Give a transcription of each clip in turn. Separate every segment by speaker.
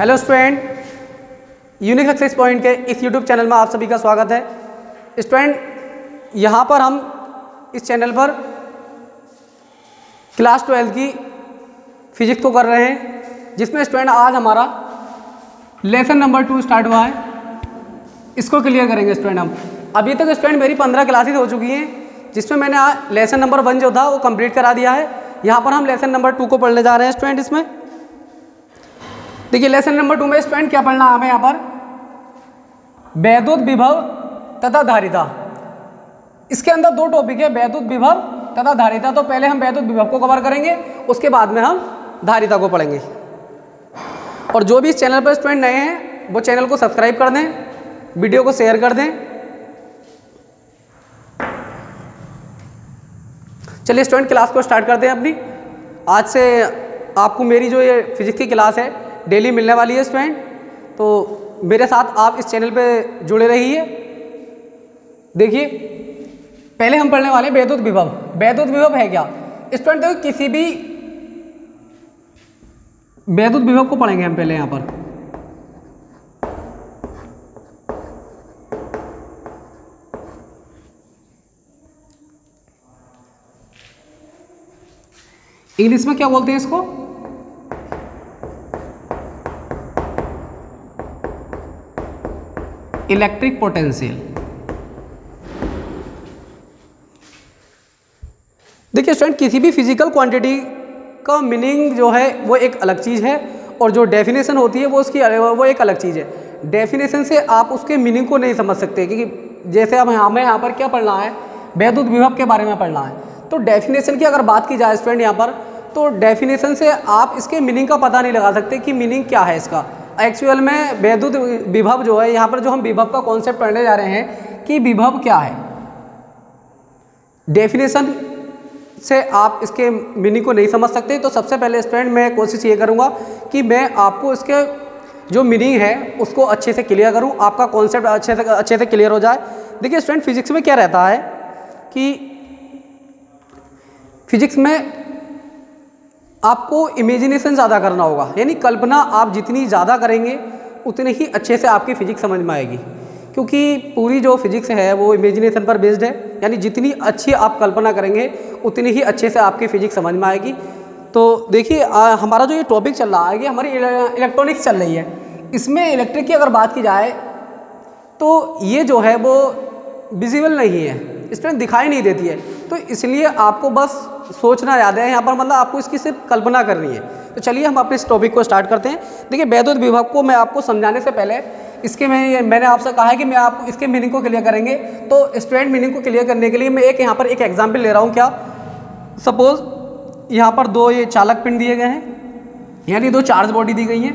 Speaker 1: Hello student, unique success point के इस YouTube channel में आप सभी का स्वागत है। स्टूडेंट, यहाँ पर हम इस चैनल पर क्लास 12 की फिजिक्स को कर रहे हैं, जिसमें स्टूडेंट आज हमारा लेसन नंबर 2 स्टार्ट हुआ है। इसको क्लियर करेंगे स्टूडेंट हम। अभी तक स्टूडेंट मेरी 15 क्लासेस हो चुकी हैं, जिसमें मैंने आज लेसन नंबर 1 जो था वो कंप्लीट करा दिया है। यहाँ पर हम लेसन नंबर 2 को पढ़ने जा रहे हैं स्टूडेंट। इसमें देखिए लेसन नंबर 2 में स्टूडेंट क्या पढ़ना है हमें यहाँ पर, वैद्युत विभव तथा धारिता। इसके अंदर दो टॉपिक है, वैद्युत विभव तथा धारिता। तो पहले हम वैद्युत विभव को कवर करेंगे, उसके बाद में हम धारिता को पढ़ेंगे। और जो भी इस चैनल पर स्टूडेंट नए हैं वो चैनल को सब्सक्राइब कर दें, वीडियो को शेयर कर दें। चलिए स्टूडेंट क्लास को स्टार्ट करते हैं अपनी। आज से आपको मेरी जो ये फिजिक्स की क्लास है डेली मिलने वाली है स्टूडेंट, तो मेरे साथ आप इस चैनल पे जुड़े रहिए। देखिए पहले हम पढ़ने वाले हैं वैद्युत विभव। वैद्युत विभव है क्या स्टूडेंट? देखो किसी भी वैद्युत विभव को पढ़ेंगे हम पहले। यहाँ पर इंग्लिश में क्या बोलते हैं इसको? Electric potential. देखिए स्टूडेंट, किसी भी फिजिकल क्वांटिटी का मीनिंग जो है वो एक अलग चीज़ है, और जो डेफिनेशन होती है वो एक अलग चीज़ है। डेफिनेशन से आप उसके मीनिंग को नहीं समझ सकते, क्योंकि जैसे अब हमें यहाँ पर क्या पढ़ना है, वैद्युत विभव के बारे में पढ़ना है। तो डेफिनेशन की अगर बात की जाए स्टूडेंट यहाँ पर, तो डेफिनेशन से आप इसके मीनिंग का पता नहीं लगा सकते कि मीनिंग क्या है इसका। एक्चुअल में वैद्युत विभव जो है, यहाँ पर जो हम विभव का कॉन्सेप्ट पढ़ने जा रहे हैं कि विभव क्या है, डेफिनेशन से आप इसके मीनिंग को नहीं समझ सकते। तो सबसे पहले स्टूडेंट मैं कोशिश ये करूँगा कि मैं आपको इसके जो मीनिंग है उसको अच्छे से क्लियर करूँ, आपका कॉन्सेप्ट अच्छे से क्लियर हो जाए। देखिए स्टूडेंट, फिजिक्स में क्या रहता है कि फिजिक्स में आपको इमेजिनेशन ज़्यादा करना होगा, यानी कल्पना आप जितनी ज़्यादा करेंगे उतने ही अच्छे से आपकी फिजिक्स समझ में आएगी, क्योंकि पूरी जो फिजिक्स है वो इमेजिनेशन पर बेस्ड है। यानी जितनी अच्छी आप कल्पना करेंगे उतनी ही अच्छे से आपकी फिजिक्स समझ में आएगी। तो देखिए हमारा जो ये टॉपिक चल रहा है कि हमारी इलेक्ट्रॉनिक्स चल रही है, इसमें इलेक्ट्रिक की अगर बात की जाए तो ये जो है वो विजिबल नहीं है, इसमें दिखाई नहीं देती है। तो इसलिए आपको बस सोचना याद है यहाँ पर, मतलब आपको इसकी सिर्फ कल्पना करनी है। तो चलिए हम अपने इस टॉपिक को स्टार्ट करते हैं। देखिए वैद्युत विभव को मैं आपको समझाने से पहले इसके मैंने आपसे कहा है कि मैं आपको इसके मीनिंग को क्लियर करेंगे। तो स्टूडेंट, मीनिंग को क्लियर करने के लिए मैं यहाँ पर एक एग्जाम्पल ले रहा हूँ। क्या, सपोज यहाँ पर दो ये चालक पिंड दिए गए हैं, यानी दो चार्ज बॉडी दी गई है।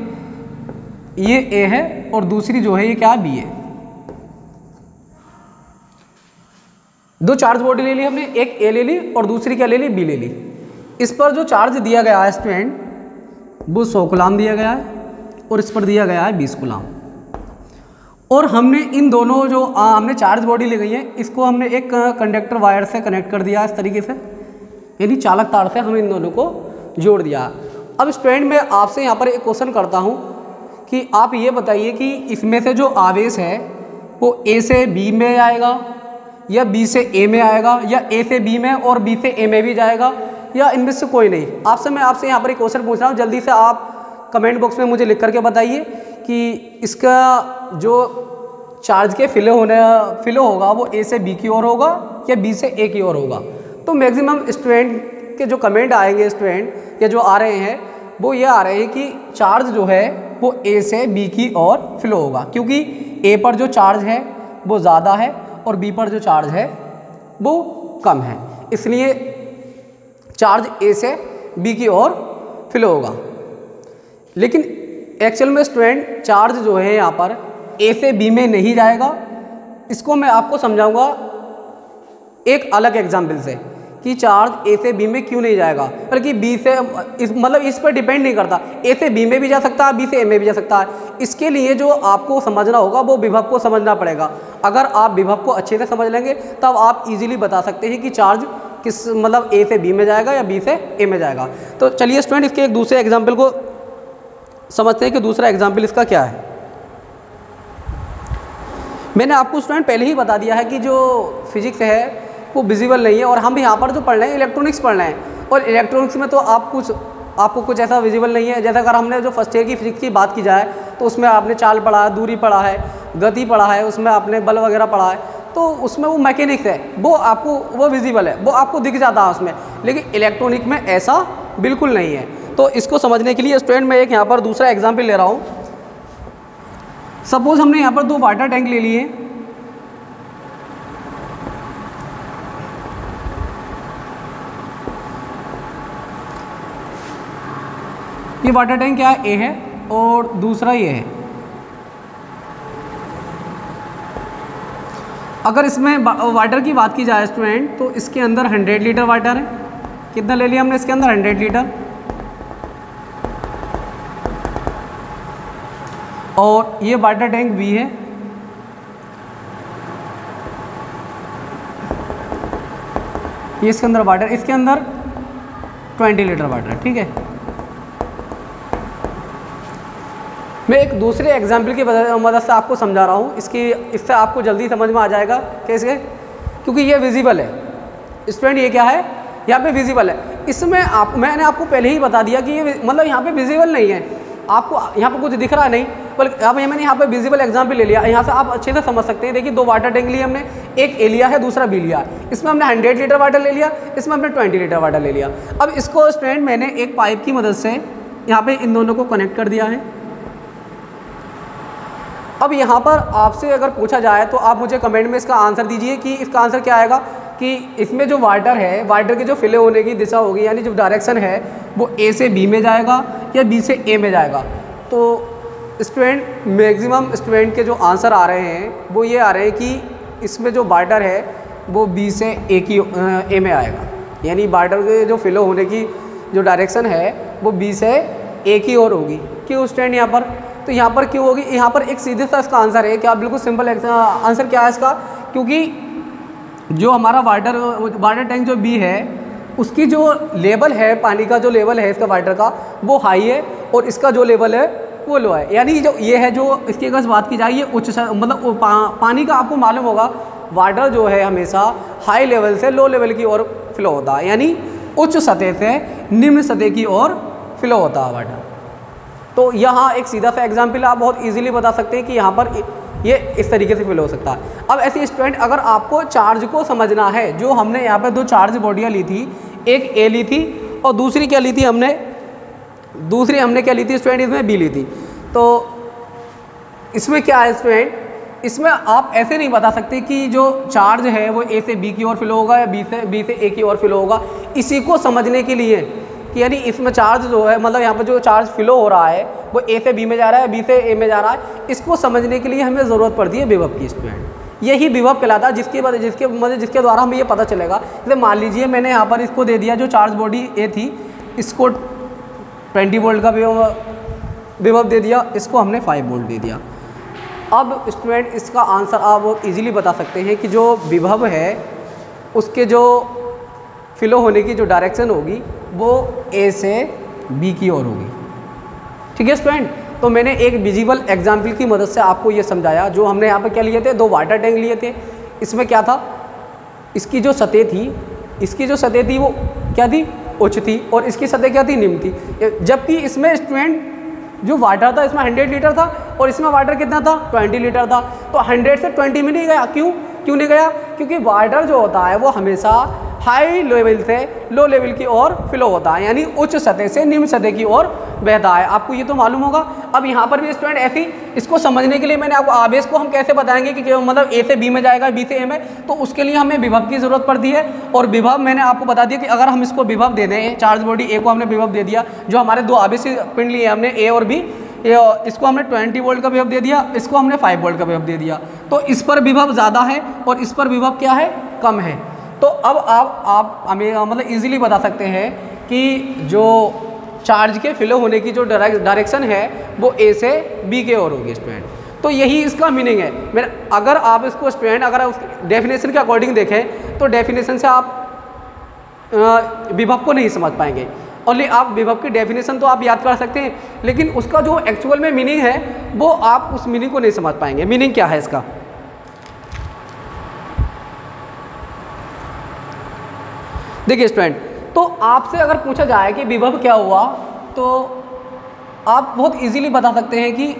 Speaker 1: ये ए है और दूसरी जो है ये क्या, बी है। दो चार्ज बॉडी ले ली हमने, एक ए ले ली और दूसरी क्या ले ली, बी ले ली। इस पर जो चार्ज दिया गया है स्टूडेंट वो 100 कूलाम दिया गया है, और इस पर दिया गया है 20 कूलाम। और हमने इन दोनों जो हमने चार्ज बॉडी ले गई है, इसको हमने एक कंडक्टर वायर से कनेक्ट कर दिया इस तरीके से, यानी चालक तार से हम इन दोनों को जोड़ दिया। अब स्टूडेंट मैं आपसे यहाँ पर एक क्वेश्चन करता हूँ कि आप ये बताइए कि इसमें से जो आवेश है वो ए से बी में आएगा, या बी से ए में आएगा, या ए से बी में और बी से ए में भी जाएगा, या इनमें से कोई नहीं। मैं आपसे यहाँ पर एक क्वेश्चन पूछ रहा हूँ, जल्दी से आप कमेंट बॉक्स में मुझे लिख करके बताइए कि इसका जो चार्ज के फिलो होगा वो ए से बी की ओर होगा या बी से ए की ओर होगा। तो मैक्सिमम स्टूडेंट के जो कमेंट आएंगे स्टूडेंट या जो आ रहे हैं वो ये आ रहे हैं कि चार्ज जो है वो ए से बी की ओर फिलो होगा, क्योंकि ए पर जो चार्ज है वो ज़्यादा है और बी पर जो चार्ज है वो कम है, इसलिए चार्ज ए से बी की ओर फिलो होगा। लेकिन एक्चुअल में स्टूडेंट चार्ज जो है यहाँ पर ए से बी में नहीं जाएगा। इसको मैं आपको समझाऊंगा एक अलग एग्जाम्पल से कि चार्ज ए से बी में क्यों नहीं जाएगा, बल्कि बी से इस पर डिपेंड नहीं करता, ए से बी में भी जा सकता है, बी से ए में भी जा सकता है। इसके लिए जो आपको समझना होगा वो विभव को समझना पड़ेगा। अगर आप विभव को अच्छे से समझ लेंगे तब आप इजीली बता सकते हैं कि चार्ज किस ए से बी में जाएगा या बी से ए में जाएगा। तो चलिए स्टूडेंट इसके एक दूसरे एग्जाम्पल को समझते हैं कि दूसरा एग्जाम्पल इसका क्या है। मैंने आपको स्टूडेंट पहले ही बता दिया है कि जो फिजिक्स है वो विजिबल नहीं है, और हम यहाँ पर जो पढ़ रहे हैं इलेक्ट्रॉनिक्स पढ़ रहे हैं, और इलेक्ट्रॉनिक्स में तो आपको कुछ ऐसा विजिबल नहीं है। जैसे अगर हमने जो फर्स्ट ईयर की फिजिक्स की बात की जाए तो उसमें आपने चाल पढ़ा है, दूरी पढ़ा है, गति पढ़ा है, उसमें आपने बल वगैरह पढ़ा है, तो उसमें वो मैकेनिक्स है, वो आपको वो विजिबल है, वो आपको दिख जाता है उसमें। लेकिन इलेक्ट्रॉनिक में ऐसा बिल्कुल नहीं है। तो इसको समझने के लिए स्टूडेंट मैं एक यहाँ पर दूसरा एग्जाम्पल ले रहा हूँ। सपोज हमने यहाँ पर 2 वाटर टैंक ले लिए। ये वाटर टैंक क्या है, ए है, और दूसरा ये है। अगर इसमें वाटर की बात की जाए स्टूडेंट, तो इसके अंदर 100 लीटर वाटर है। कितना ले लिया हमने इसके अंदर, 100 लीटर। और ये वाटर टैंक बी है, ये इसके अंदर वाटर, इसके अंदर 20 लीटर वाटर है। ठीक है, मैं एक दूसरे एग्जाम्पल की मदद से आपको समझा रहा हूँ। इससे आपको जल्दी समझ में आ जाएगा कैसे, क्योंकि ये विजिबल है स्टूडेंट। ये क्या है, यहाँ पे विजिबल है। इसमें मैंने आपको पहले ही बता दिया कि ये मतलब यहाँ पे विजिबल नहीं है, आपको यहाँ पे कुछ दिख रहा नहीं, बल्कि अब मैंने यहाँ पे विजिबल एग्जाम्पल ले लिया। यहाँ से आप अच्छे से समझ सकते हैं। देखिए 2 वाटर टैंक लिए हमने, एक ए लिया है, दूसरा बी लिया है। इसमें हमने 100 लीटर वाटर ले लिया, इसमें हमने 20 लीटर वाटर ले लिया। अब इसको स्टूडेंट मैंने एक पाइप की मदद से यहाँ पे इन दोनों को कनेक्ट कर दिया है। अब यहाँ पर आपसे अगर पूछा जाए तो आप मुझे कमेंट में इसका आंसर दीजिए कि इसका आंसर क्या आएगा, कि इसमें जो वाटर है, वाटर के जो फिले होने की दिशा होगी, यानी जो डायरेक्शन है, वो ए से बी में जाएगा या बी से ए में जाएगा। तो स्टूडेंट मैक्सिमम स्टूडेंट के जो आंसर आ रहे हैं वो ये आ रहे हैं कि इसमें जो वाटर है वो बी से ए में आएगा, यानी वाटर के जो फिलो होने की जो डायरेक्शन है वो बी से ए की ओर होगी। क्यों स्टूडेंट यहाँ पर, तो यहाँ पर क्यों होगी, यहाँ पर एक सीधे सा इसका आंसर है। क्या बिल्कुल सिंपल आंसर क्या है इसका, क्योंकि जो हमारा वाटर टैंक जो बी है उसकी जो लेवल है, पानी का जो लेवल है इसका वाटर का, वो हाई है, और इसका जो लेवल है वो लो है। यानी जो ये है, जो इसकी अगर बात की जाए, ये उच्च मतलब पानी का आपको मालूम होगा वाटर जो है हमेशा हाई लेवल से लो लेवल की ओर फ्लो होता है, यानी उच्च सतह से निम्न सतह की ओर फ्लो होता है वाटर। तो यहाँ एक सीधा सा एग्जाम्पल आप बहुत इजीली बता सकते हैं कि यहाँ पर ये इस तरीके से फिल हो सकता है। अब ऐसे स्टूडेंट अगर आपको चार्ज को समझना है, जो हमने यहाँ पे 2 चार्ज बॉडियाँ ली थी, एक ए ली थी और दूसरी क्या ली थी हमने, दूसरी हमने क्या ली थी स्टूडेंट, इसमें बी ली थी। तो इसमें क्या है स्टूडेंट, इसमें आप ऐसे नहीं बता सकते कि जो चार्ज है वो ए से बी की ओर फिल होगा या बी से ए की ओर फिल होगा। इसी को समझने के लिए कि यानी इसमें चार्ज जो है, मतलब यहाँ पर जो चार्ज फ्लो हो रहा है वो ए से बी में जा रहा है, बी से ए में जा रहा है, इसको समझने के लिए हमें ज़रूरत पड़ती है विभव की स्टूडेंट। यही विभव कहलाता है, जिसके द्वारा हमें ये पता चलेगा। जैसे मान लीजिए मैंने यहाँ पर इसको दे दिया, जो चार्ज बॉडी ए थी इसको 20 वोल्ट का विभव दे दिया, इसको हमने 5 वोल्ट दे दिया। अब स्टूडेंट इसका आंसर आप बहुत ईजिली बता सकते हैं कि जो विभव है उसके जो फ्लो होने की जो डायरेक्शन होगी वो ए से बी की ओर होगी। ठीक है स्टूडेंट, तो मैंने एक विजिबल एग्जाम्पल की मदद से आपको ये समझाया। जो हमने यहाँ पे क्या लिए थे, 2 वाटर टैंक लिए थे। इसमें क्या था, इसकी जो सतह थी वो क्या थी, उच्च थी, और इसकी सतह क्या थी, निम्न थी। जबकि इसमें स्टूडेंट जो वाटर था इसमें 100 लीटर था और इसमें वाटर कितना था, 20 लीटर था। तो 100 से 20 में नहीं गया, क्यों नहीं गया, क्योंकि वाटर जो होता है वो हमेशा हाई लेवल से लो लेवल की ओर फ्लो होता है, यानी उच्च सतह से निम्न सतह की ओर बहता है। आपको ये तो मालूम होगा। अब यहाँ पर भी स्टूडेंट ऐसी, इसको समझने के लिए मैंने आपको आवेश को हम कैसे बताएंगे कि मतलब ए से बी में जाएगा, बी से ए में, तो उसके लिए हमें विभव की ज़रूरत पड़ती है। और विभव मैंने आपको बता दिया कि अगर हम इसको विभव दे दें, चार्ज बॉडी ए को हमने विभव दे दिया, जो हमारे 2 आवेशी पिंड लिए हमने ए और बी, इसको हमने 20 वोल्ट का विभव दे दिया, इसको हमने 5 वोल्ट का विभव दे दिया, तो इस पर विभव ज़्यादा है और इस पर विभव क्या है, कम है। तो अब आप हमें मतलब इजीली बता सकते हैं कि जो चार्ज के फ्लो होने की जो डायरेक्शन है वो ए से बी के ओर होगी स्टूडेंट। तो यही इसका मीनिंग है। मेरा अगर आप इसको स्टूडेंट अगर उस डेफिनेशन के अकॉर्डिंग देखें तो डेफिनेशन से आप विभव को नहीं समझ पाएंगे। ओनली आप विभव की डेफिनेशन तो आप याद कर सकते हैं, लेकिन उसका जो एक्चुअल में मीनिंग है वो आप उस मीनिंग को नहीं समझ पाएंगे। मीनिंग क्या है इसका? देखिए स्टूडेंट, तो आपसे अगर पूछा जाए कि विभव क्या हुआ, तो आप बहुत इजीली बता सकते हैं कि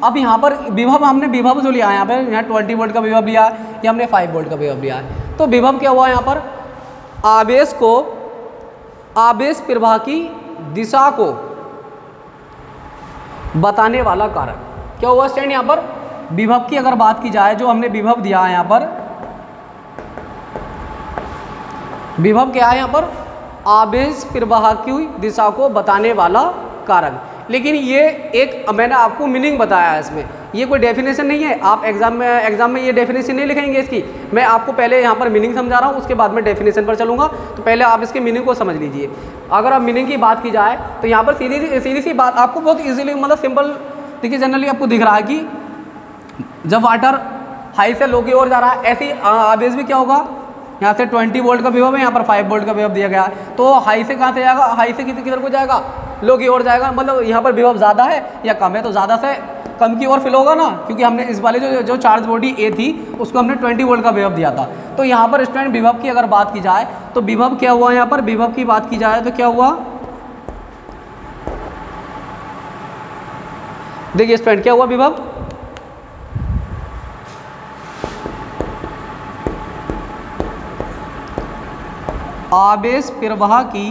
Speaker 1: अब यहाँ पर विभव, हमने विभव जो लिया है यहाँ पर, यहाँ 20 वोल्ट का विभव लिया है या हमने 5 वोल्ट का विभव लिया है, तो विभव क्या हुआ यहाँ पर? आवेश को, आवेश प्रवाह की दिशा को बताने वाला कारक क्या हुआ स्टूडेंट? यहाँ पर विभव की अगर बात की जाए, जो हमने विभव दिया है यहाँ पर, विभव क्या है यहाँ पर? आवेश प्रवाह की दिशा को बताने वाला कारक। लेकिन ये एक मैंने आपको मीनिंग बताया है इसमें, ये कोई डेफिनेशन नहीं है। आप एग्जाम में ये डेफिनेशन नहीं लिखेंगे इसकी, मैं आपको पहले यहाँ पर मीनिंग समझा रहा हूँ, उसके बाद में डेफिनेशन पर चलूँगा। तो पहले आप इसके मीनिंग को समझ लीजिए। अगर आप मीनिंग की बात की जाए तो यहाँ पर सीधी सी बात आपको बहुत ईजिली, मतलब सिंपल, देखिए जनरली आपको दिख रहा है कि जब वाटर हाई से लो की ओर जा रहा है, ऐसी आवेश भी क्या होगा? यहाँ से 20 वोल्ट का विभव है, यहाँ पर 5 वोल्ट का विभव दिया गया है, तो हाई से कहाँ से जाएगा? हाई से किधर को जाएगा? लो की ओर जाएगा। मतलब यहाँ पर विभव ज़्यादा है या कम है, तो ज़्यादा से कम की ओर फिल होगा ना, क्योंकि हमने इस वाले जो चार्ज बॉडी ए थी उसको हमने 20 वोल्ट का विभव दिया था। तो यहाँ पर स्टूडेंट विभव की अगर बात की जाए तो विभव क्या हुआ? यहाँ पर विभव की बात की जाए तो क्या हुआ? देखिए स्टूडेंट, क्या हुआ विभव? आवेश प्रवाह की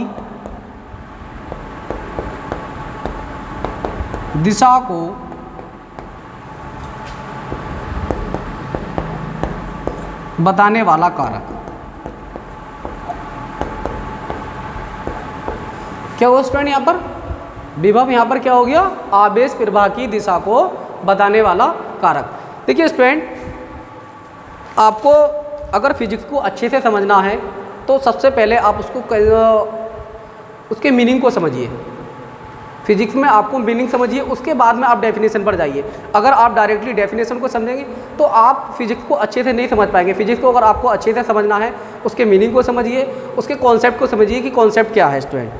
Speaker 1: दिशा को बताने वाला कारक क्या हुआ स्टूडेंट? यहाँ पर विभव यहाँ पर क्या हो गया? आवेश प्रवाह की दिशा को बताने वाला कारक। देखिए स्टूडेंट, आपको अगर फिजिक्स को अच्छे से समझना है तो सबसे पहले आप उसके मीनिंग को समझिए। फिजिक्स में आपको मीनिंग समझिए, उसके बाद में आप डेफिनेशन पर जाइए। अगर आप डायरेक्टली डेफिनेशन को समझेंगे तो आप फिजिक्स को अच्छे से नहीं समझ पाएंगे। फिजिक्स को अगर आपको अच्छे से समझना है, उसके मीनिंग को समझिए, उसके कॉन्सेप्ट को समझिए कि कॉन्सेप्ट क्या है स्टूडेंट।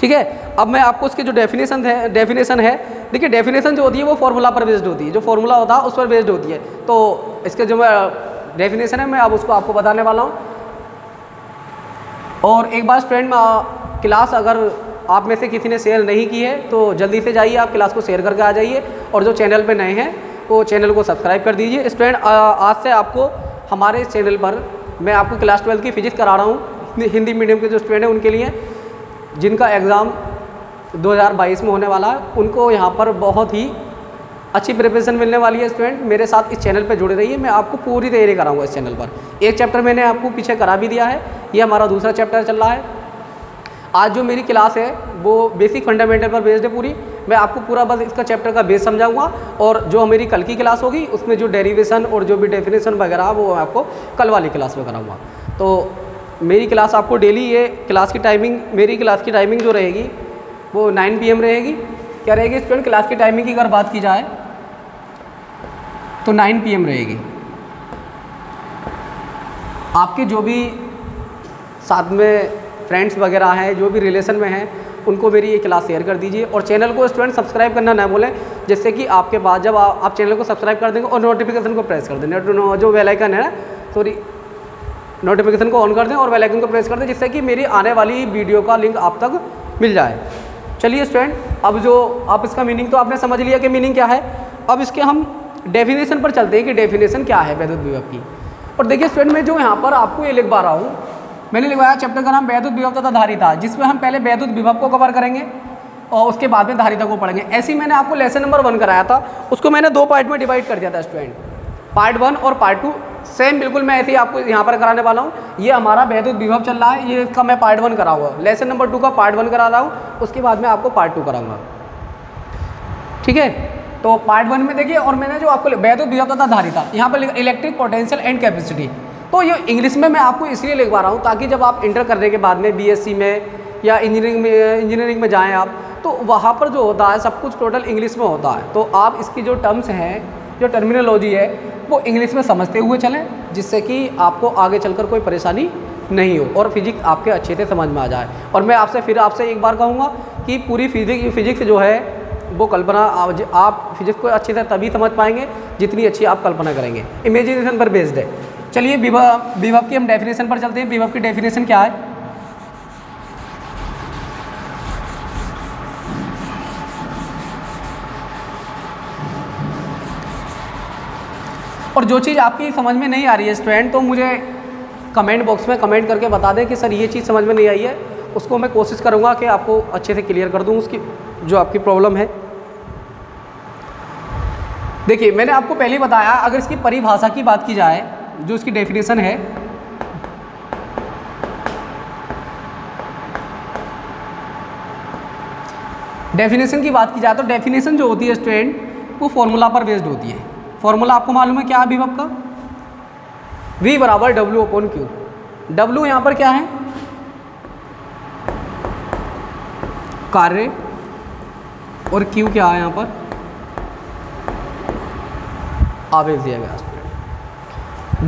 Speaker 1: ठीक है, अब मैं आपको उसकी जो डेफिनेशन है, देखिए डेफिनेशन जो होती है वो फॉर्मूला पर बेस्ड होती है, जो फॉर्मूला होता है उस पर बेस्ड होती है। तो इसके जो डेफिनेशन है मैं अब उसको आपको बताने वाला हूँ। और एक बार स्टूडेंट, क्लास अगर आप में से किसी ने शेयर नहीं की है तो जल्दी से जाइए, आप क्लास को शेयर करके आ जाइए, और जो चैनल पे नए हैं वो चैनल को सब्सक्राइब कर दीजिए। स्टूडेंट, आज से आपको हमारे इस चैनल पर मैं आपको क्लास 12 की फिजिक्स करा रहा हूँ। हिंदी मीडियम के जो स्टूडेंट हैं उनके लिए, जिनका एग्ज़ाम 2022 में होने वाला है, उनको यहाँ पर बहुत ही अच्छी प्रिपरेशन मिलने वाली है। स्टूडेंट, मेरे साथ इस चैनल पर जुड़े रहिए, मैं आपको पूरी तैयारी कराऊंगा इस चैनल पर। एक चैप्टर मैंने आपको पीछे करा भी दिया है, ये हमारा दूसरा चैप्टर चल रहा है। आज जो मेरी क्लास है वो बेसिक फंडामेंटल पर बेस्ड है पूरी। मैं आपको पूरा बस इसका चैप्टर का बेस समझाऊंगा, और जो मेरी कल की क्लास होगी उसमें जो डेरिवेशन और जो भी डेफिनेशन वगैरह वो आपको कल वाली क्लास में कराऊंगा। तो मेरी क्लास आपको डेली, ये क्लास की टाइमिंग, मेरी क्लास की टाइमिंग जो रहेगी वो 9 PM रहेगी। क्या रहेगी स्टूडेंट? क्लास की टाइमिंग की अगर बात की जाए तो 9 PM रहेगी। आपके जो भी साथ में फ्रेंड्स वगैरह हैं, जो भी रिलेशन में हैं, उनको मेरी ये क्लास शेयर कर दीजिए। और चैनल को स्टूडेंट सब्सक्राइब करना ना भूलें, जिससे कि आपके बाद जब आप चैनल को सब्सक्राइब कर देंगे और नोटिफिकेशन को प्रेस कर दें, जो बेल आइकन है, सॉरी, नोटिफिकेशन को ऑन कर दें और बेल आइकन को प्रेस कर दें, जिससे कि मेरी आने वाली वीडियो का लिंक आप तक मिल जाए। चलिए स्टूडेंट, अब जो आप इसका मीनिंग तो आपने समझ लिया कि मीनिंग क्या है। अब इसके हम डेफिनेशन पर चलते हैं कि डेफिनेशन क्या है वैद्युत विभव की। और देखिए स्टूडेंट, मैं जो यहाँ पर आपको ये लिखवा रहा हूँ, मैंने लिखवाया चैप्टर का नाम वैद्युत विभव तथा धारिता, जिसमें हम पहले वैद्युत विभव को कवर करेंगे और उसके बाद में धारिता को पढ़ेंगे। ऐसे ही मैंने आपको लेसन नंबर 1 कराया था, उसको मैंने 2 पार्ट में डिवाइड कर दिया था स्टूडेंट, पार्ट 1 और पार्ट 2। सेम बिल्कुल मैं ऐसे ही आपको यहाँ पर कराने वाला हूँ। ये हमारा वैद्युत विभव चल रहा है, ये इसका मैं पार्ट 1 कराऊंगा, लेसन नंबर 2 का पार्ट 1 करा रहा हूँ, उसके बाद में आपको पार्ट 2 कराऊंगा। ठीक है, तो पार्ट 1 में देखिए, और मैंने जो आपको वैद्युत विभव तथा धारिता, यहाँ पर इलेक्ट्रिक पोटेंशियल एंड कैपेसिटी, तो ये इंग्लिश में मैं आपको इसलिए लिखवा रहा हूँ ताकि जब आप इंटर करने के बाद में BSc में या इंजीनियरिंग में जाएँ आप, तो वहाँ पर जो होता है सब कुछ टोटल इंग्लिश में होता है। तो आप इसकी जो टर्म्स हैं, जो टर्मिनोलॉजी है, वो इंग्लिश में समझते हुए चलें, जिससे कि आपको आगे चलकर कोई परेशानी नहीं हो और फिजिक्स आपके अच्छे से समझ में आ जाए। और मैं आपसे एक बार कहूँगा कि पूरी फिजिक्स जो है वो कल्पना आप फिजिक्स को अच्छे से तभी समझ पाएंगे जितनी अच्छी आप कल्पना करेंगे, इमेजिनेशन पर बेस्ड है। चलिए विभव की हम डेफिनेशन पर चलते हैं। विभव की डेफिनेशन क्या है? और जो चीज़ आपकी समझ में नहीं आ रही है स्टूडेंट, तो मुझे कमेंट बॉक्स में कमेंट करके बता दें कि सर ये चीज़ समझ में नहीं आई है, उसको मैं कोशिश करूँगा कि आपको अच्छे से क्लियर कर दूँ उसकी जो आपकी प्रॉब्लम है। देखिए मैंने आपको पहले ही बताया, अगर इसकी परिभाषा की बात की जाए, जो इसकी डेफिनेशन है, डेफिनेशन की बात की जाए तो डेफिनेशन जो होती है स्टूडेंट वो फॉर्मूला पर बेस्ड होती है। फॉर्मूला आपको मालूम है क्या है विभव का? V बराबर W/Q। W यहाँ पर क्या है? कार्य, और Q क्या है यहाँ पर? आवेश दिया गया।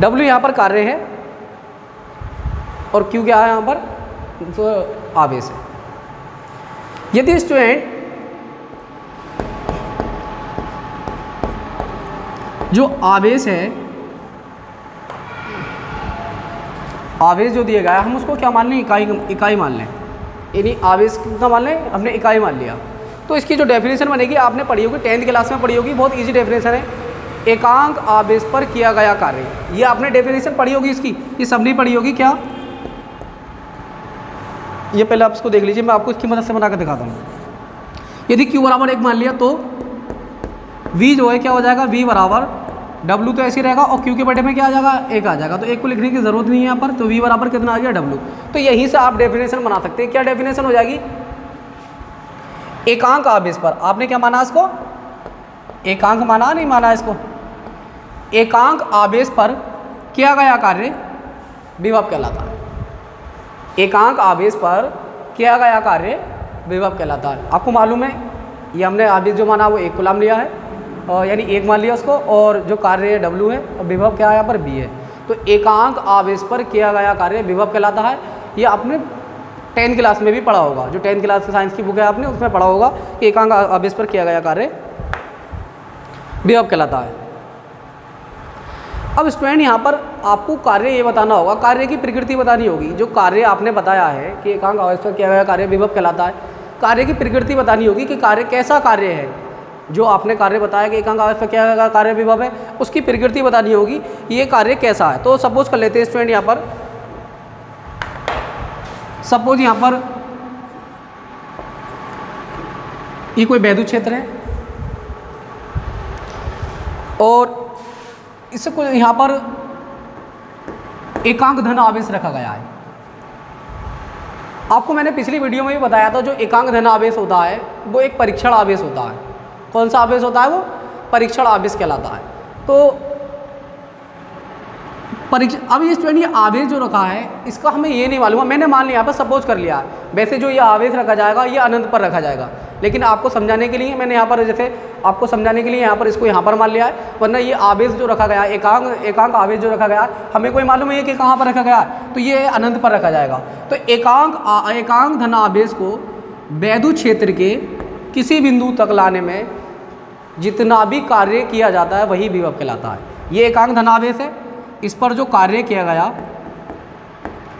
Speaker 1: W यहाँ पर कार्य है और Q क्या है यहाँ पर? तो आवेश है। यदि स्टूडेंट जो आवेश है, आवेश जो दिया गया है, हम उसको क्या मान लें? इकाई मान लें। यानी आवेश कितना मान लें? हमने इकाई मान लिया। तो इसकी जो डेफिनेशन बनेगी आपने पढ़ी होगी, 10th क्लास में पढ़ी होगी, बहुत इजी डेफिनेशन है। एकांक आवेश पर किया गया कार्य, ये आपने डेफिनेशन पढ़ी होगी इसकी, ये सब नहीं पढ़ी होगी क्या? ये पहले आप इसको देख लीजिए, मैं आपको इसकी मदद से बनाकर दिखाता हूँ। यदि Q बराबर 1 मान लिया तो V जो है क्या हो जाएगा? V बराबर W तो ऐसे रहेगा और Q के बटे में क्या आ जाएगा? 1 आ जाएगा। तो 1 को लिखने की जरूरत नहीं है यहाँ पर, तो V बराबर कितना आ गया? W। तो यहीं से आप डेफिनेशन बना सकते हैं। क्या डेफिनेशन हो जाएगी? एकांक आवेश पर आपने क्या माना इसको? एकांक माना, नहीं माना इसको? एकांक आवेश पर किया गया कार्य विभव कहलाता है। एकांक आवेश पर किया गया कार्य विभव कहलाता है। आपको मालूम है ये हमने आवेश जो माना वो 1 कूलम लिया है, और यानी 1 मान लिया उसको, और जो कार्य है W है और विभव क्या है यहाँ पर? B है। तो एकांक आवेश पर किया गया कार्य विभव कहलाता है। ये आपने 10th क्लास में भी पढ़ा होगा, जो 10th क्लास की साइंस की बुक है आपने उसमें पढ़ा होगा कि एकांक आवेश पर किया गया कार्य विभव कहलाता है। अब स्टूडेंट यहाँ पर आपको कार्य ये बताना होगा, कार्य की प्रकृति बतानी होगी। जो कार्य आपने बताया है कि एकांक आवेश पर किया गया कार्य विभव कहलाता है, कार्य की प्रकृति बतानी होगी कि कार्य कैसा कार्य है। जो आपने कार्य बताया कि एकांक आवेश पर किया गया कार्य विभव है, उसकी प्रकृति बतानी होगी, ये कार्य कैसा है। तो सपोज कर लेते हैं स्टूडेंट यहाँ पर, सपोज यहाँ पर ये कोई वैद्युत क्षेत्र है और इससे कोई यहाँ पर एकांक धन आवेश रखा गया है। आपको मैंने पिछली वीडियो में भी बताया था, जो एकांक धन आवेश होता है वो एक परीक्षण आवेश होता है। कौन सा आवेश होता है? वो परीक्षण आवेश कहलाता है। तो अब ये स्टूडेंट ये आवेश जो रखा है इसका हमें ये नहीं मालूम है, मैंने मान लिया यहाँ पर सपोज कर लिया। वैसे जो ये आवेश रखा जाएगा ये अनंत पर रखा जाएगा, लेकिन आपको समझाने के लिए मैंने यहाँ पर, जैसे आपको समझाने के लिए यहाँ पर इसको यहाँ पर मान लिया है, वरना ये आवेश जो रखा गया एकांक आवेश जो रखा गया हमें कोई मालूम है कि कहाँ पर रखा गया, तो ये अनंत पर रखा जाएगा। तो एकांक धन आवेश को वैद्युत क्षेत्र के किसी बिंदु तक लाने में जितना भी कार्य किया जाता है वही विभव कहलाता है। ये एकांक धन आवेश है, इस पर जो कार्य किया गया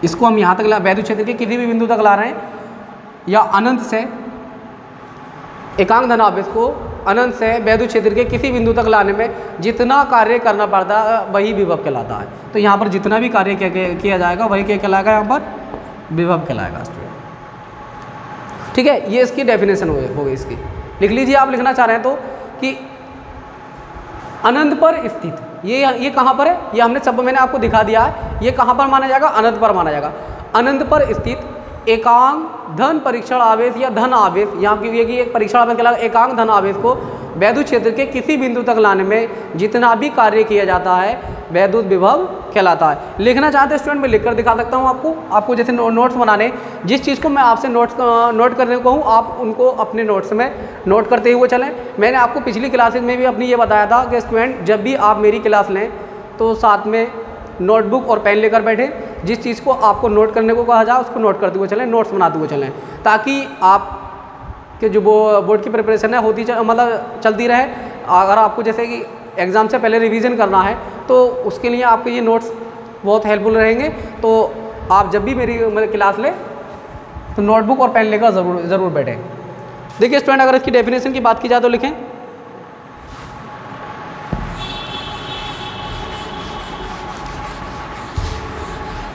Speaker 1: इसको हम यहाँ तक वैद्युत क्षेत्र के किसी भी बिंदु तक ला रहे हैं, या अनंत से एकांक धन आवेश को अनंत से वैद्युत क्षेत्र के किसी बिंदु तक लाने में जितना कार्य करना पड़ता है वही विभव कहलाता है। तो यहाँ पर जितना भी कार्य किया जाएगा वही क्या कहलाएगा? यहाँ पर विभव कहलाएगा। ठीक है, ये इसकी डेफिनेशन हो गई। इसकी लिख लीजिए, आप लिखना चाह रहे हैं तो कि अनंत पर स्थित, ये कहाँ पर है? ये हमने सब मैंने आपको दिखा दिया है। ये कहाँ पर माना जाएगा? अनंत पर माना जाएगा। अनंत पर स्थित एकांक धन परीक्षण आवेश या धन आवेश, यहाँ क्योंकि कि एक परीक्षण आवेश कहलाएगा, एकांक धन आवेश को वैद्युत क्षेत्र के किसी बिंदु तक लाने में जितना भी कार्य किया जाता है वैद्युत विभव कहलाता है। लिखना चाहते हैं स्टूडेंट, मैं लिखकर दिखा सकता हूँ आपको जैसे नोट्स बनाने, जिस चीज़ को मैं आपसे नोट करने को कहूँ आप उनको अपने नोट्स में नोट करते हुए चलें। मैंने आपको पिछली क्लासेज में भी अपनी ये बताया था कि स्टूडेंट जब भी आप मेरी क्लास लें तो साथ में नोटबुक और पेन लेकर बैठे, जिस चीज़ को आपको नोट करने को कहा जाए उसको नोट करते हुए चलें, नोट्स बनाते हुए चलें, ताकि आप कि जो बोर्ड की प्रिपरेशन है होती मतलब चलती रहे। अगर आपको जैसे कि एग्ज़ाम से पहले रिवीजन करना है तो उसके लिए आपके ये नोट्स बहुत हेल्पफुल रहेंगे। तो आप जब भी मेरी क्लास लें तो नोटबुक और पेन लेकर ज़रूर बैठें। देखिए स्टूडेंट, अगर इसकी डेफिनेशन की बात की जाए तो लिखें,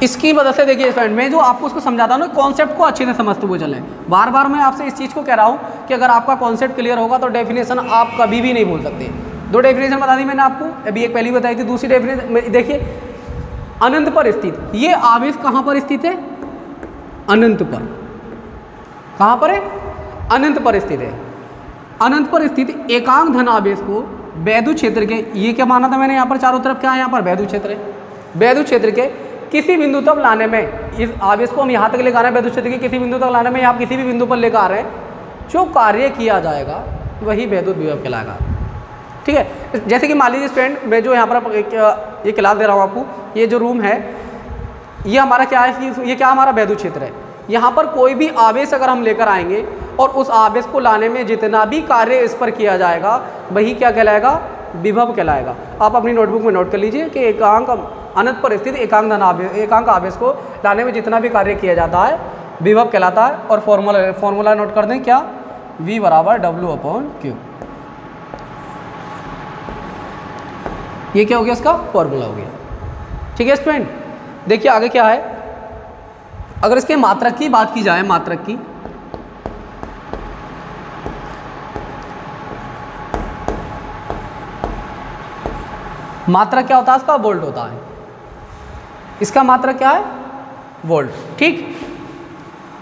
Speaker 1: इसकी वजह से देखिए स्टूडेंट, मैं जो आपको उसको समझाता हूँ ना, कॉन्सेप्ट को अच्छे से समझते हुए चलें। बार बार मैं आपसे इस चीज़ को कह रहा हूँ कि अगर आपका कॉन्सेप्ट क्लियर होगा तो डेफिनेशन आप कभी भी नहीं भूल सकते। 2 डेफिनेशन बता दी मैंने आपको, अभी एक पहली बताई थी। दूसरी डेफिनेशन देखिए, अनंत पर स्थित, ये आवेश कहाँ पर स्थित है? अनंत पर। कहाँ पर है? अनंत पर स्थित है। अनंत पर स्थित एकांक धन आवेश को वैद्युत क्षेत्र के, ये क्या माना था मैंने यहाँ पर, चारों तरफ क्या है यहाँ पर? वैद्युत क्षेत्र है। वैद्युत क्षेत्र के किसी बिंदु तक लाने में, इस आवेश को हम यहाँ तक लेकर आ रहे हैं, वैद्युत क्षेत्र के किसी बिंदु तक लाने में, आप किसी भी बिंदु पर लेकर आ रहे हैं, जो कार्य किया जाएगा वही वैद्युत विभव कहलाएगा। ठीक है, जैसे कि मान लीजिए स्टूडेंट, मैं जो यहाँ पर ये क्लास दे रहा हूँ आपको, ये जो रूम है ये हमारा क्या है, ये क्या हमारा वैद्युत क्षेत्र है। यहाँ पर कोई भी आवेश अगर हम लेकर आएंगे और उस आवेश को लाने में जितना भी कार्य इस पर किया जाएगा वही क्या कहलाएगा? विभव कहलाएगा। आप अपनी नोटबुक में नोट कर लीजिए कि एकांक अनंत पर स्थित एकांक आवेश को लाने में जितना भी कार्य किया जाता है विभव कहलाता है। और फॉर्मूला नोट कर दें, क्या? V बराबर W/Q। ये क्या हो गया? इसका फॉर्मूला हो गया। ठीक है स्टूडेंट, देखिए आगे क्या है। अगर इसके मात्रक की बात की जाए, मात्रक की, मात्रक क्या होता है इसका? वोल्ट होता है। इसका मात्रक क्या है? वोल्ट। ठीक,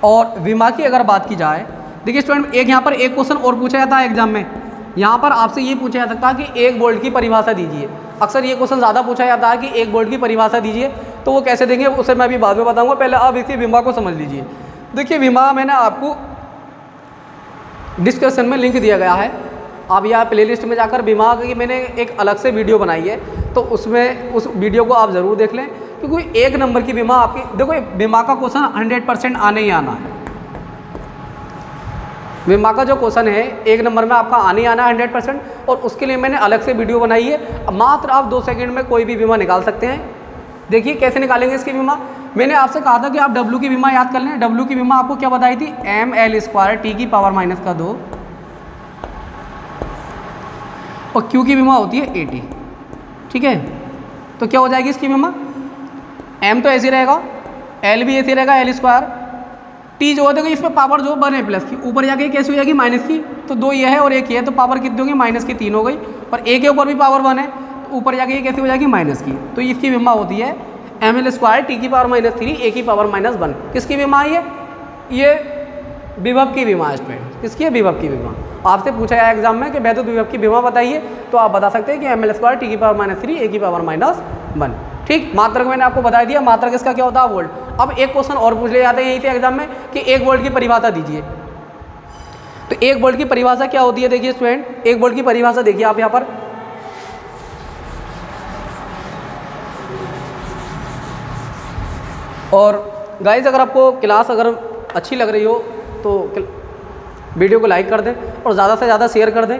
Speaker 1: और विमा की अगर बात की जाए, देखिए स्टूडेंट, एक यहाँ पर एक क्वेश्चन और पूछा जाता है एग्जाम में। यहाँ पर आपसे ये पूछा जा सकता है कि 1 वोल्ट की परिभाषा दीजिए। अक्सर ये क्वेश्चन ज़्यादा पूछा जाता है कि 1 वोल्ट की परिभाषा दीजिए, तो वो कैसे देंगे उसे मैं अभी बाद में बताऊंगा। पहले आप इसकी विमा को समझ लीजिए। देखिए विमा मैंने आपको डिस्कशन में लिंक दिया गया है, आप यहाँ प्लेलिस्ट में जाकर विमा की मैंने एक अलग से वीडियो बनाई है, तो उसमें उस वीडियो को आप ज़रूर देख लें, क्योंकि 1 नंबर की विमा आपकी, देखो विमा का क्वेश्चन 100% आने ही आना है। विमा का जो क्वेश्चन है 1 नंबर में आपका आने ही आना है 100%, और उसके लिए मैंने अलग से वीडियो बनाई है। मात्र आप 2 सेकंड में कोई भी विमा निकाल सकते हैं। देखिए कैसे निकालेंगे इसकी विमा। मैंने आपसे कहा था कि आप W की विमा याद कर लें। W की विमा आपको क्या बताई थी? ml² T⁻⁻2, और Q की विमा होती है 80। ठीक है, तो क्या हो जाएगी इसकी विमा? M तो ऐसे रहेगा, L भी ऐसे रहेगा, L², T जो होगा इसमें पावर जो 1 है प्लस की, ऊपर जाके कैसे हो जाएगी? माइनस की। तो 2 ये है और 1 ये है, तो पावर कितनी होगी? माइनस की 3 हो गई, और A के ऊपर भी पावर 1 है, तो ऊपर जाके ये कैसे हो जाएगी? माइनस की। तो इसकी विमा होती है ml² T⁻³ A⁻1। किसकी विमा है ये? विभव की विमा है स्टूडेंट। किसकी है? विभव की विमा। आपसे पूछा गया एग्जाम में कि वैद्युत विभव की विमा बताइए, तो आप बता सकते हैं कि ml² T⁻³ A⁻1। ठीक, मात्रक मैंने आपको बता दिया। मात्रक इसका क्या होता है? वोल्ट। अब एक क्वेश्चन और पूछ ले जाते हैं यहीं से एग्जाम में कि 1 वोल्ट की परिभाषा दीजिए। तो 1 वोल्ट की परिभाषा क्या होती है? देखिए स्टूडेंट, 1 वोल्ट की परिभाषा देखिए आप यहाँ पर, और गाइज अगर आपको क्लास अगर अच्छी लग रही हो तो वीडियो को लाइक कर दें और ज़्यादा से ज़्यादा शेयर कर दें।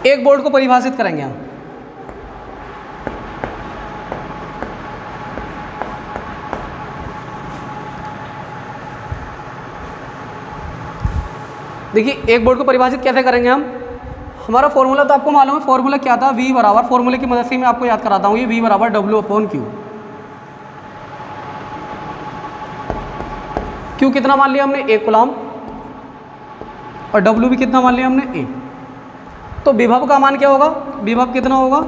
Speaker 1: एक वोल्ट को परिभाषित करेंगे हम। देखिए 1 वोल्ट को परिभाषित कैसे करेंगे हम? हमारा फॉर्मूला तो आपको मालूम है। फॉर्मूला क्या था? V बराबर, फॉर्मूले की मदद से मैं आपको याद कराता हूँ, ये V बराबर W/Q। Q कितना मान लिया हमने? 1 कूलम, और W भी कितना मान लिया हमने? 1। तो विभव का मान क्या होगा? विभव कितना होगा?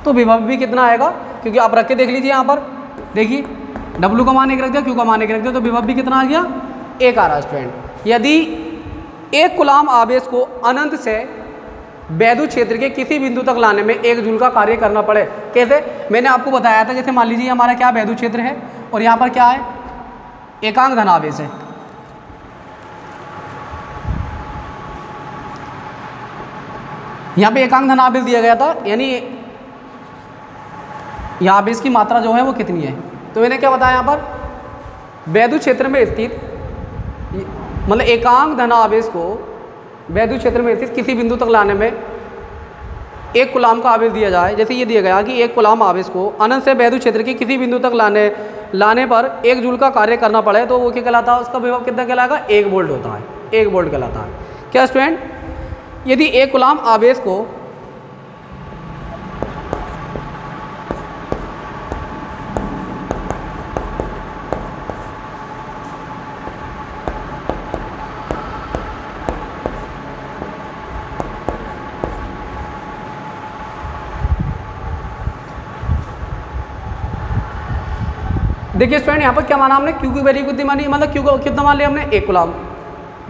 Speaker 1: तो विभव भी कितना आएगा, क्योंकि आप रख के देख लीजिए यहाँ पर, देखिए W का मान 1 रख दिया, Q का मान 1 रख दिया, तो विभव भी कितना आ गया? 1 आ रहा है स्टूडेंट। यदि 1 कूलम आवेश को अनंत से वैद्युत क्षेत्र के किसी बिंदु तक लाने में 1 जूल का कार्य करना पड़े। कैसे? मैंने आपको बताया था, जैसे मान लीजिए हमारा क्या वैद्युत क्षेत्र है और यहाँ पर क्या है, एकांक धनावेश है। यहाँ पे एकांक धनावेश दिया गया था, यानी यहाँ आवेश की मात्रा जो है वो कितनी है। तो मैंने क्या बताया यहाँ पर, वैद्युत क्षेत्र में स्थित मतलब एकांक धनावेश को वैद्युत क्षेत्र में स्थित किसी बिंदु तक लाने में 1 कूलाम का आवेश दिया जाए। जैसे ये दिया गया कि 1 कूलाम आवेश को अनंत से वैद्युत क्षेत्र के किसी बिंदु तक लाने पर 1 जूल का कार्य करना पड़े, तो वो क्या कहलाता है, उसका विभव कितना कहलाएगा, 1 वोल्ट होता है, 1 वोल्ट कहलाता है। क्या स्टूडेंट, यदि 1 कूलाम आवेश को देखिए स्टूडेंट, यहाँ पर क्या माना हमने, क्यू की वैल्यू कितनी मानी, मतलब क्यू को कितना मान लिया हमने, 1 कूलाम।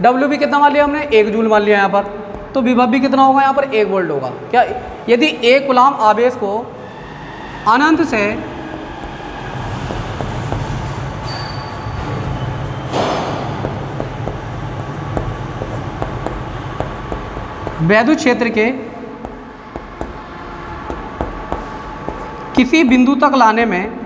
Speaker 1: डब्ल्यू भी कितना मान लिया हमने, 1 जूल मान लिया यहाँ पर। तो विभव भी कितना होगा यहाँ पर, 1 वोल्ट होगा। क्या, यदि 1 कूलाम आवेश को अनंत से वैद्युत क्षेत्र के किसी बिंदु तक लाने में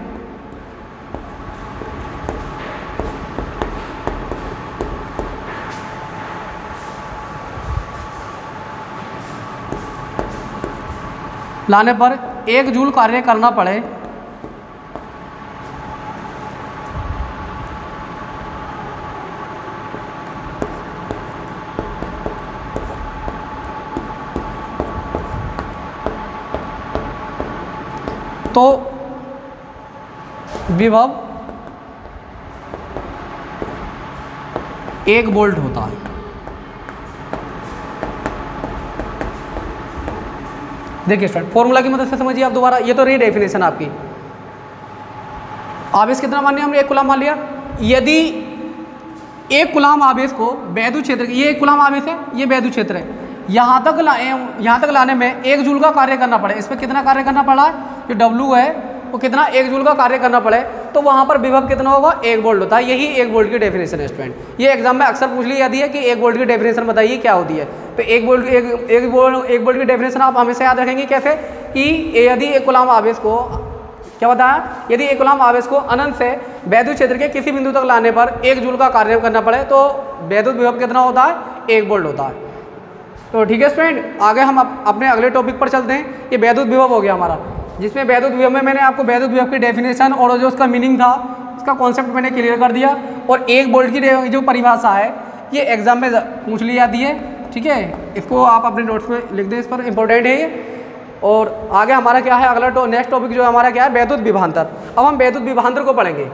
Speaker 1: पर 1 जूल कार्य करना पड़े, तो विभव 1 वोल्ट होता है। देखिए स्टूडेंट, फॉर्मूला की मदद से समझिए आप दोबारा, ये तो रही डेफिनेशन आपकी। आवेश कितना मान लिया हमने, 1 कूलाम मान लिया। यदि 1 कूलाम आवेश को वैद्युत क्षेत्र, ये 1 कूलाम आवेश है, ये वैद्युत क्षेत्र है, यहाँ तक लाने में 1 जूल का कार्य करना पड़े। इस पर कितना कार्य करना पड़ा है, जो डब्ल्यू है वो कितना, 1 जूल का कार्य करना पड़े, तो वहाँ पर विभव कितना होगा, 1 वोल्ट होता है। यही 1 वोल्ट की डेफिनेशन है स्टूडेंट। ये एग्जाम में अक्सर पूछ ली जाती है कि 1 वोल्ट की डेफिनेशन बताइए क्या होती है। तो 1 वोल्ट की डेफिनेशन आप हमेशा याद रखेंगे कैसे, कि यदि 1 कूलाम आवेश को, क्या बताया, यदि 1 कूलाम आवेश को अनंत से वैद्युत क्षेत्र के किसी बिंदु तक लाने पर 1 जूल का कार्य करना पड़े, तो वैद्युत विभव कितना होता है, 1 वोल्ट होता है। तो ठीक है स्टूडेंट, आगे हम अपने अगले टॉपिक पर चलते हैं। ये वैद्युत विभव हो गया हमारा, जिसमें वैद्युत विभव में मैंने आपको वैद्युत विभव की डेफिनेशन और जो उसका मीनिंग था, उसका कॉन्सेप्ट मैंने क्लियर कर दिया। और 1 वोल्ट की जो परिभाषा है, ये एग्जाम में पूछ ली जाती है। ठीक है, इसको आप अपने नोट्स में लिख दें, इस पर इंपॉर्टेंट है ये। और आगे हमारा क्या है, अगला नेक्स्ट टॉपिक जो हमारा क्या है, वैद्युत विभवांतर। अब हम वैद्युत विभवांतर को पढ़ेंगे।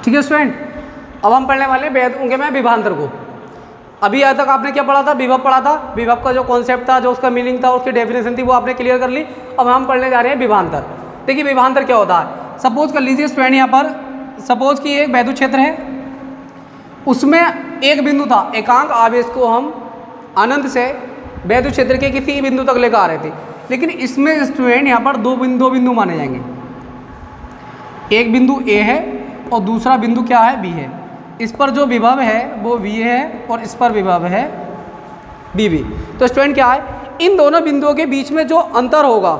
Speaker 1: ठीक है स्टूडेंट, अब हम पढ़ने वाले उनके में विभवांतर को। अभी आज तक आपने क्या पढ़ा था, विभव पढ़ा था। विभव का जो कॉन्सेप्ट था, जो उसका मीनिंग था, उसकी डेफिनेशन थी, वो आपने क्लियर कर ली। अब हम पढ़ने जा रहे हैं विभवांतर। देखिए विभवांतर क्या होता है। सपोज कर लीजिए स्टूडेंट, यहाँ पर सपोज कि एक वैद्युत क्षेत्र है, उसमें एक बिंदु था, एकांक आवेश को हम अनंत से वैद्युत क्षेत्र के किसी बिंदु तक लेकर आ रहे थे। लेकिन इसमें स्टूडेंट यहाँ पर दो बिंदु माने जाएंगे। एक बिंदु ए है और दूसरा बिंदु क्या है, बी है। इस पर जो विभव है वो वी है और इस पर विभव है बी बी। तो स्टूडेंट क्या है, इन दोनों बिंदुओं के बीच में जो अंतर होगा,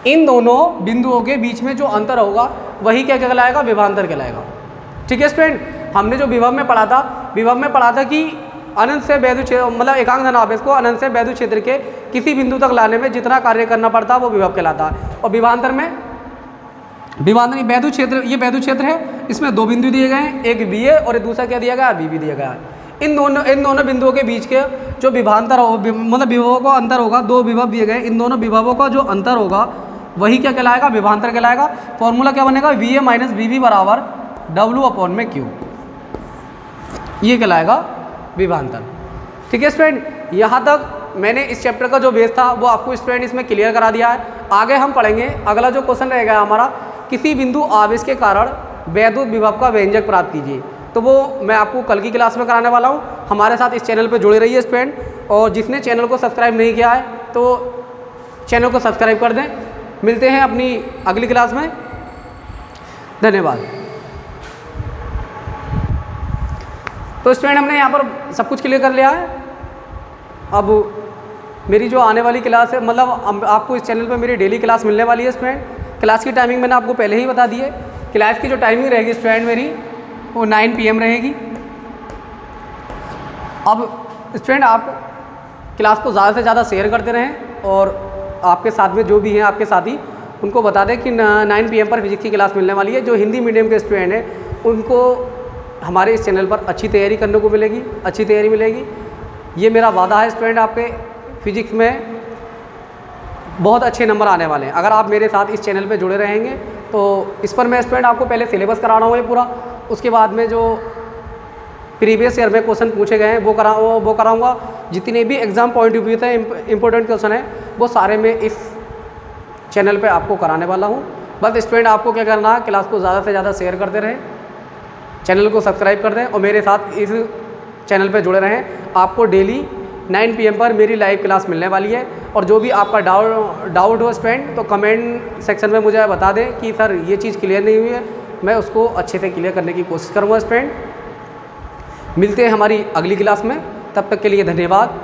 Speaker 1: इन दोनों बिंदुओं के बीच में जो अंतर होगा वही क्या कहलाएगा, विभवांतर कहलाएगा। ठीक है स्टूडेंट, हमने जो विभव में पढ़ा था विभव में पढ़ा था कि अनंत से वैद्युत क्षेत्र मतलब एकांक धनावेश को अनंत से वैद्युत क्षेत्र के किसी बिंदु तक लाने में जितना कार्य करना पड़ता है वो विभव कहलाता है। और विभवांतर में वैद्युत क्षेत्र, ये वैद्युत क्षेत्र है, इसमें दो बिंदु दिए गए हैं, एक बी ए और एक दूसरा क्या दिया गया है, बी बी दिया गया है। इन दोनों बिंदुओं के बीच के जो विभवांतर हो मतलब विभवों का अंतर होगा, दो विभव दिए गए, इन दोनों विभवों का जो अंतर होगा वही क्या कहलाएगा, विभवांतर कहलाएगा। फॉर्मूला क्या बनेगा, V A minus B B बराबर डब्ल्यू अपॉन में क्यू, ये कहलाएगा विभवांतर। ठीक है स्टूडेंट, यहाँ तक मैंने इस चैप्टर का जो बेस था वो आपको स्टूडेंट इसमें क्लियर करा दिया है। आगे हम पढ़ेंगे, अगला जो क्वेश्चन रहेगा हमारा, किसी बिंदु आवेश के कारण वैद्युत विभव का व्यंजक प्राप्त कीजिए। तो वो मैं आपको कल की क्लास में कराने वाला हूँ। हमारे साथ इस चैनल पर जुड़े रहिए स्टूडेंट, और जिसने चैनल को सब्सक्राइब नहीं किया है तो चैनल को सब्सक्राइब कर दें। मिलते हैं अपनी अगली क्लास में, धन्यवाद। तो स्टूडेंट हमने यहाँ पर सब कुछ क्लियर कर लिया है। अब मेरी जो आने वाली क्लास है, मतलब आपको इस चैनल पर मेरी डेली क्लास मिलने वाली है स्टूडेंट। क्लास की टाइमिंग मैंने आपको पहले ही बता दी है। क्लास की जो टाइमिंग रहेगी स्टूडेंट मेरी वो 9 PM रहेगी। अब स्टूडेंट आप क्लास को ज़्यादा से ज़्यादा शेयर करते रहें और आपके साथ में जो भी हैं आपके साथी, उनको बता दें कि 9 PM पर फिजिक्स की क्लास मिलने वाली है। जो हिंदी मीडियम के स्टूडेंट हैं उनको हमारे इस चैनल पर अच्छी तैयारी करने को मिलेगी, अच्छी तैयारी मिलेगी, ये मेरा वादा है स्टूडेंट। आपके फिजिक्स में बहुत अच्छे नंबर आने वाले हैं अगर आप मेरे साथ इस चैनल पे जुड़े रहेंगे। तो इस पर मैं स्टूडेंट आपको पहले सिलेबस करा रहा हूँ ये पूरा, उसके बाद में जो प्रीवियस ईयर में क्वेश्चन पूछे गए हैं वो कराऊँगा। जितने भी एग्जाम पॉइंट ऑफ व्यू थे इंपॉर्टेंट क्वेश्चन है वो सारे मैं इस चैनल पे आपको कराने वाला हूँ। बस स्टूडेंट आपको क्या करना है, क्लास को ज़्यादा से ज़्यादा शेयर करते रहें, चैनल को सब्सक्राइब कर दें और मेरे साथ इस चैनल पे जुड़े रहें। आपको डेली 9 PM पर मेरी लाइव क्लास मिलने वाली है। और जो भी आपका डाउट हो स्टूडेंट तो कमेंट सेक्शन में मुझे बता दें कि सर ये चीज़ क्लियर नहीं हुई है, मैं उसको अच्छे से क्लियर करने की कोशिश करूँगा स्टूडेंट। मिलते हैं हमारी अगली क्लास में, तब तक के लिए धन्यवाद।